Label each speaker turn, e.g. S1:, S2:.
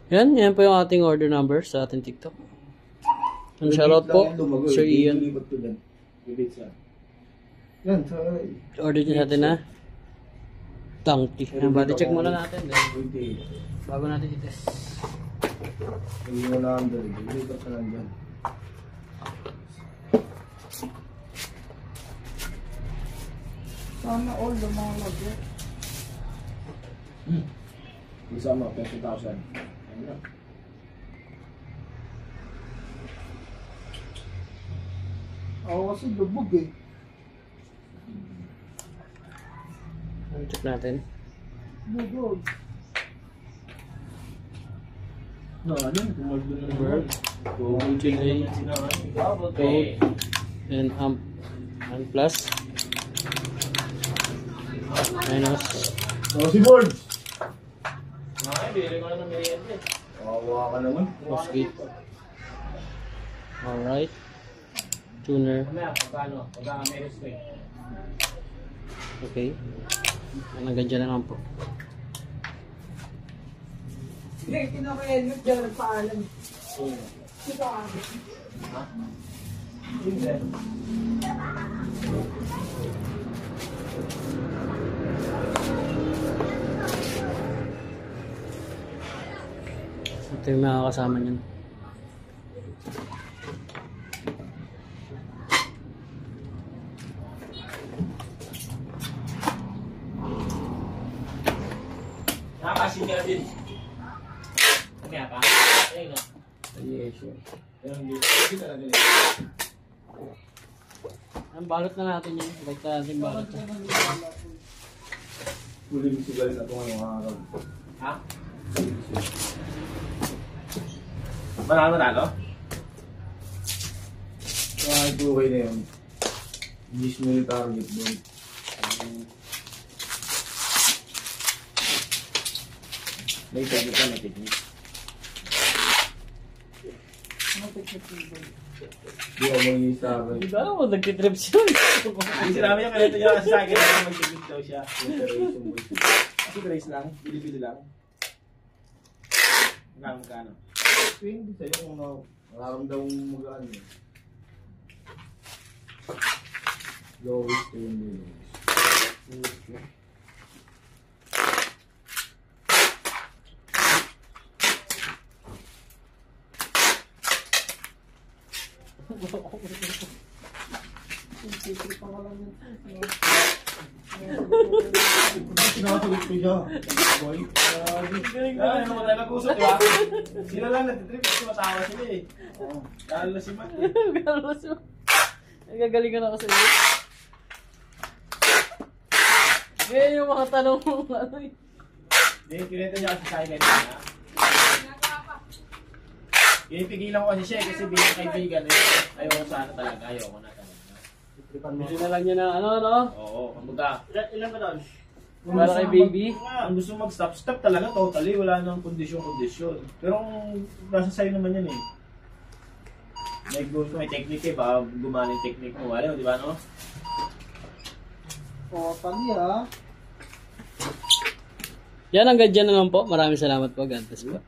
S1: Yan po yung ating order number sa ating TikTok. Ang shoutout po, Sir Ian.
S2: Yan,
S1: Order din natin na donkey. Body check muna natin. Bago natin i-test.
S2: Hindi mo na ang dali. Hindi ka lang dyan.
S3: Sana all lumalag eh.
S2: Isa mo, 20,000.
S3: Oo, kasi lubog eh.
S1: Check natin.
S3: Lubog.
S2: No, ano?
S1: Verb. Delay. Code. And amp. And plus. Minus.
S2: Oh, si Board!
S4: Bili ko na ng merienda eh.
S2: Kawawa ka naman.
S1: Postgate. Alright. Tuner.
S4: Mamaya, pagka may respect.
S1: Okay. Hanggang dyan na lang po.
S3: Hindi, kinaka-helmet dyan nagpaalam. Ito ako.
S4: Ha?
S3: Hindi.
S1: Ito yung mga kasama niyan.
S4: Nakakasinira din. Kaya pa? Ayun na.
S2: Yes, sure.
S4: Pero hindi talaga din.
S1: Ang balot na natin yun. Like natin balot.
S2: Huling sigalit na ito ngayong araw.
S4: Ha? Manalo?
S2: Kahit okay na yun. Mismo yung target doon.
S4: May technique na technique.
S3: Ano pagkakita?
S2: Di ako mag-iis sa akin.
S1: Di ba alam mo, nagtitrips yun.
S4: Hindi sinabi niya kanito niya sa akin na mag-technique daw siya.
S2: Preparation boy.
S4: Kasi race lang, bili-bili lang. Magkano?
S2: Depende sa'yo kung nararamdaman mo magaan yun. Lowest to yung lowest.
S3: Sisip pa ka lang yun.
S2: Sinakasagot ko siya. Boy.
S4: Ano naman tayo nag-usap, di ba? Sila lang natitrip kasi matawa sila eh. Lalo na si Matt eh.
S1: Nagagalingan ako sa iyo. Ngayon yung mga tanong mo. Ano eh.
S4: Hindi, kinita niya kasi sa akin kanina. Pinipigilan ko kasi siya eh, kasi bilang kaibigan eh. Ayoko sana talaga, ayoko na talaga.
S1: Bili na lang niya na ano.
S4: Oo, kumbaga. Ilan ba doon?
S1: Para kay baby.
S4: Kung gusto mag-stop, stop talaga totally. Wala nang kondisyon. Pero kung nasa sa'yo naman yan eh. May technique eh, baka gumana yung technique mo. Alam mo, di ba no?
S3: Totally ah.
S1: Yan, hanggang dyan na lang po. Maraming salamat po. God bless po.